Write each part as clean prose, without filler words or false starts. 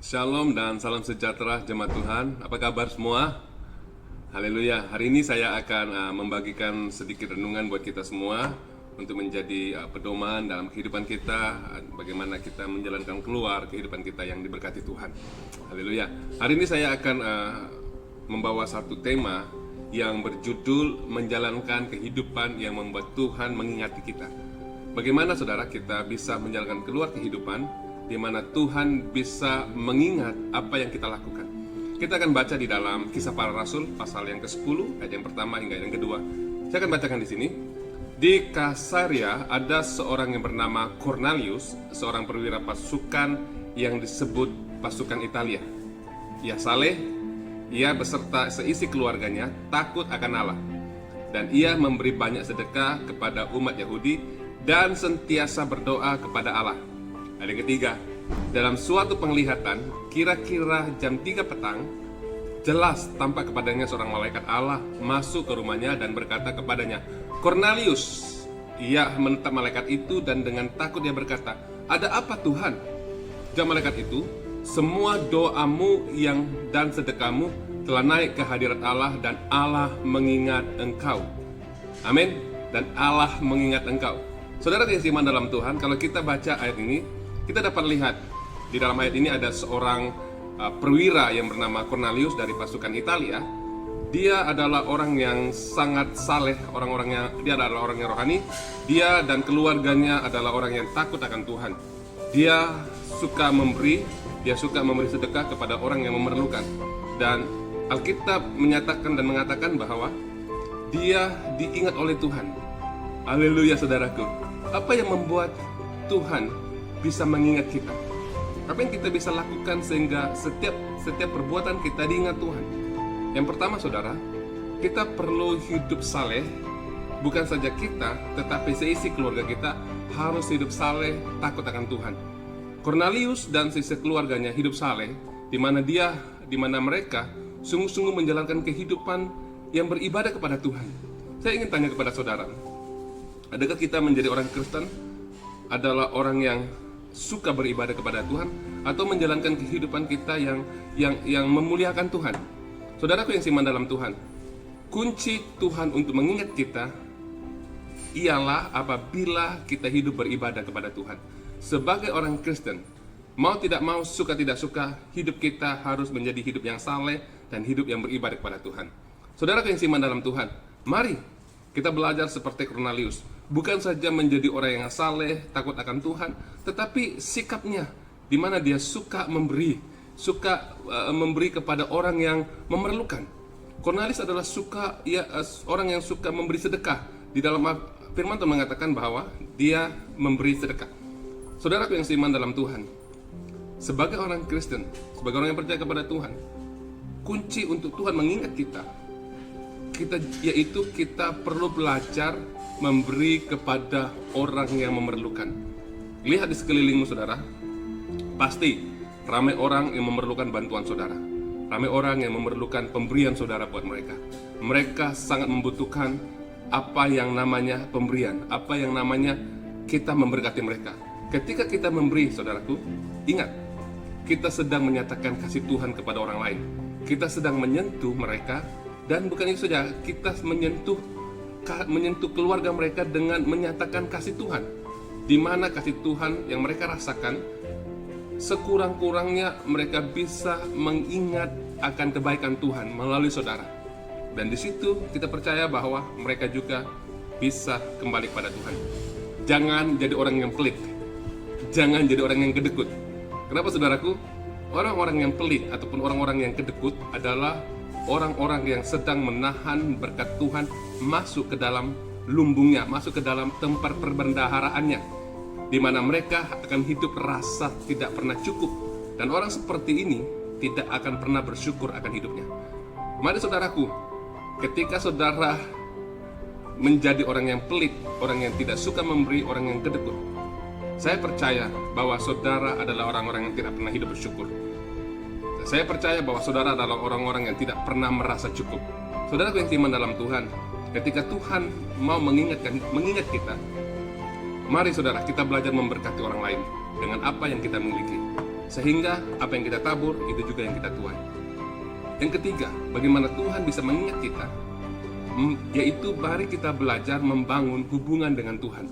Shalom dan salam sejahtera jemaat Tuhan. Apa kabar semua? Haleluya. Hari ini saya akan membagikan sedikit renungan buat kita semua untuk menjadi pedoman dalam kehidupan kita, bagaimana kita menjalankan keluar kehidupan kita yang diberkati Tuhan. Haleluya. Hari ini saya akan membawa satu tema yang berjudul menjalankan kehidupan yang membuat Tuhan mengingati kita. Bagaimana saudara kita bisa menjalankan keluar kehidupan di mana Tuhan bisa mengingat apa yang kita lakukan. Kita akan baca di dalam Kisah Para Rasul pasal yang ke-10 ayat yang pertama hingga yang kedua. Saya akan bacakan di sini. Di Kaisarea ada seorang yang bernama Cornelius, seorang perwira pasukan yang disebut pasukan Italia. Ia saleh, ia beserta seisi keluarganya takut akan Allah, dan ia memberi banyak sedekah kepada umat Yahudi dan sentiasa berdoa kepada Allah. Ada yang ketiga, dalam suatu penglihatan, kira-kira jam 3 petang, jelas tampak kepadanya seorang malaikat Allah masuk ke rumahnya dan berkata kepadanya, Cornelius. Ia menatap malaikat itu dan dengan takut dia berkata, ada apa Tuhan? Jawab malaikat itu, semua doamu dan sedekahmu telah naik ke hadirat Allah dan Allah mengingat engkau. Amin. Dan Allah mengingat engkau. Saudara yang beriman dalam Tuhan, kalau kita baca ayat ini, kita dapat lihat di dalam ayat ini ada seorang perwira yang bernama Cornelius dari pasukan Italia. Dia adalah orang yang sangat saleh, dia adalah orang yang rohani. Dia dan keluarganya adalah orang yang takut akan Tuhan. Dia suka memberi sedekah kepada orang yang memerlukan. Dan Alkitab menyatakan dan mengatakan bahwa dia diingat oleh Tuhan. Haleluya saudaraku. Apa yang membuat Tuhan bisa mengingat kita? Apa yang kita bisa lakukan sehingga setiap perbuatan kita diingat Tuhan? Yang pertama saudara, kita perlu hidup saleh. Bukan saja kita, tetapi seisi keluarga kita harus hidup saleh, takut akan Tuhan. Cornelius dan sisi keluarganya hidup saleh, di mana mereka sungguh-sungguh menjalankan kehidupan yang beribadah kepada Tuhan. Saya ingin tanya kepada saudara, adakah kita menjadi orang Kristen adalah orang yang suka beribadah kepada Tuhan atau menjalankan kehidupan kita yang memuliakan Tuhan? Saudaraku yang beriman dalam Tuhan, kunci Tuhan untuk mengingat kita ialah apabila kita hidup beribadah kepada Tuhan. Sebagai orang Kristen, mau tidak mau, suka tidak suka, hidup kita harus menjadi hidup yang saleh dan hidup yang beribadah kepada Tuhan. Saudaraku yang beriman dalam Tuhan, mari kita belajar seperti Cornelius. Bukan saja menjadi orang yang saleh, takut akan Tuhan, tetapi sikapnya di mana dia suka memberi kepada orang yang memerlukan. Cornelius adalah orang yang suka memberi sedekah. Di dalam firman Tuhan mengatakan bahwa dia memberi sedekah. Saudaraku yang seiman dalam Tuhan, sebagai orang Kristen, sebagai orang yang percaya kepada Tuhan, kunci untuk Tuhan mengingat yaitu kita perlu belajar memberi kepada orang yang memerlukan. Lihat di sekelilingmu saudara, pasti ramai orang yang memerlukan bantuan saudara. Ramai orang yang memerlukan pemberian saudara buat mereka. Mereka sangat membutuhkan apa yang namanya pemberian, apa yang namanya kita memberkati mereka. Ketika kita memberi saudaraku, ingat, kita sedang menyatakan kasih Tuhan kepada orang lain. Kita sedang menyentuh mereka. Dan bukan itu saja, kita menyentuh keluarga mereka dengan menyatakan kasih Tuhan. Di mana kasih Tuhan yang mereka rasakan, sekurang-kurangnya mereka bisa mengingat akan kebaikan Tuhan melalui saudara. Dan di situ kita percaya bahwa mereka juga bisa kembali kepada Tuhan. Jangan jadi orang yang pelit. Jangan jadi orang yang kedekut. Kenapa saudaraku? Orang-orang yang pelit ataupun orang-orang yang kedekut adalah orang-orang yang sedang menahan berkat Tuhan masuk ke dalam lumbungnya, masuk ke dalam tempat perbendaharaannya, di mana mereka akan hidup rasa tidak pernah cukup. Dan orang seperti ini tidak akan pernah bersyukur akan hidupnya. Mari saudaraku, ketika saudara menjadi orang yang pelit, orang yang tidak suka memberi, orang yang kedekut, saya percaya bahwa saudara adalah orang-orang yang tidak pernah hidup bersyukur. Saya percaya bahwa saudara adalah orang-orang yang tidak pernah merasa cukup. Saudara yang beriman dalam Tuhan, ketika Tuhan mau mengingat kita, mari saudara kita belajar memberkati orang lain dengan apa yang kita miliki. Sehingga apa yang kita tabur, itu juga yang kita tuai. Yang ketiga, bagaimana Tuhan bisa mengingat kita, yaitu mari kita belajar membangun hubungan dengan Tuhan.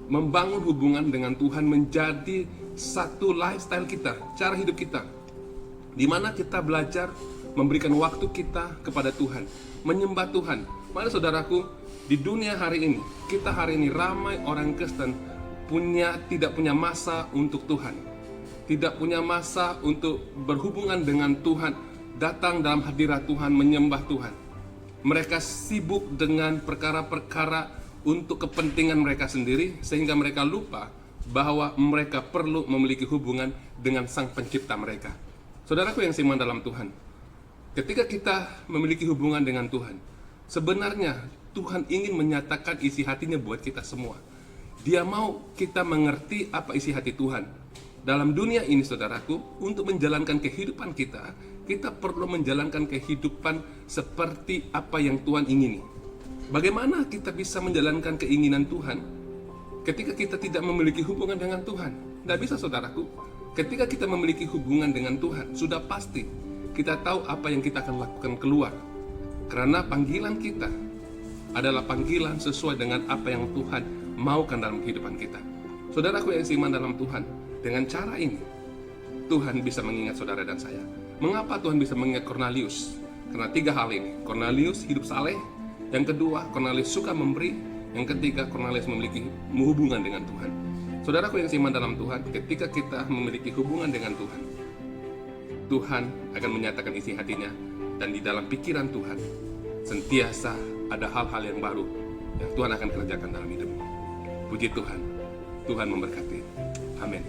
Membangun hubungan dengan Tuhan menjadi satu lifestyle kita, cara hidup kita, di mana kita belajar memberikan waktu kita kepada Tuhan, menyembah Tuhan. Mari saudaraku, di dunia hari ini, kita hari ini ramai orang Kristen tidak punya masa untuk Tuhan, tidak punya masa untuk berhubungan dengan Tuhan, datang dalam hadirat Tuhan, menyembah Tuhan. Mereka sibuk dengan perkara-perkara untuk kepentingan mereka sendiri, sehingga mereka lupa bahwa mereka perlu memiliki hubungan dengan Sang Pencipta mereka. Saudaraku yang seiman dalam Tuhan, ketika kita memiliki hubungan dengan Tuhan, sebenarnya Tuhan ingin menyatakan isi hatinya buat kita semua. Dia mau kita mengerti apa isi hati Tuhan. Dalam dunia ini saudaraku, untuk menjalankan kehidupan kita, kita perlu menjalankan kehidupan seperti apa yang Tuhan ingini. Bagaimana kita bisa menjalankan keinginan Tuhan ketika kita tidak memiliki hubungan dengan Tuhan? Tidak bisa saudaraku. Ketika kita memiliki hubungan dengan Tuhan, sudah pasti kita tahu apa yang kita akan lakukan keluar. Karena panggilan kita adalah panggilan sesuai dengan apa yang Tuhan maukan dalam kehidupan kita. Saudaraku yang seiman dalam Tuhan, dengan cara ini Tuhan bisa mengingat saudara dan saya. Mengapa Tuhan bisa mengingat Kornelius? Karena 3 hal ini. Kornelius hidup saleh, yang kedua Kornelius suka memberi, yang ketiga Kornelius memiliki hubungan dengan Tuhan. Saudaraku yang seiman dalam Tuhan, ketika kita memiliki hubungan dengan Tuhan, Tuhan akan menyatakan isi hatinya, dan di dalam pikiran Tuhan sentiasa ada hal-hal yang baru yang Tuhan akan kerjakan dalam hidupmu. Puji Tuhan, Tuhan memberkati. Amin.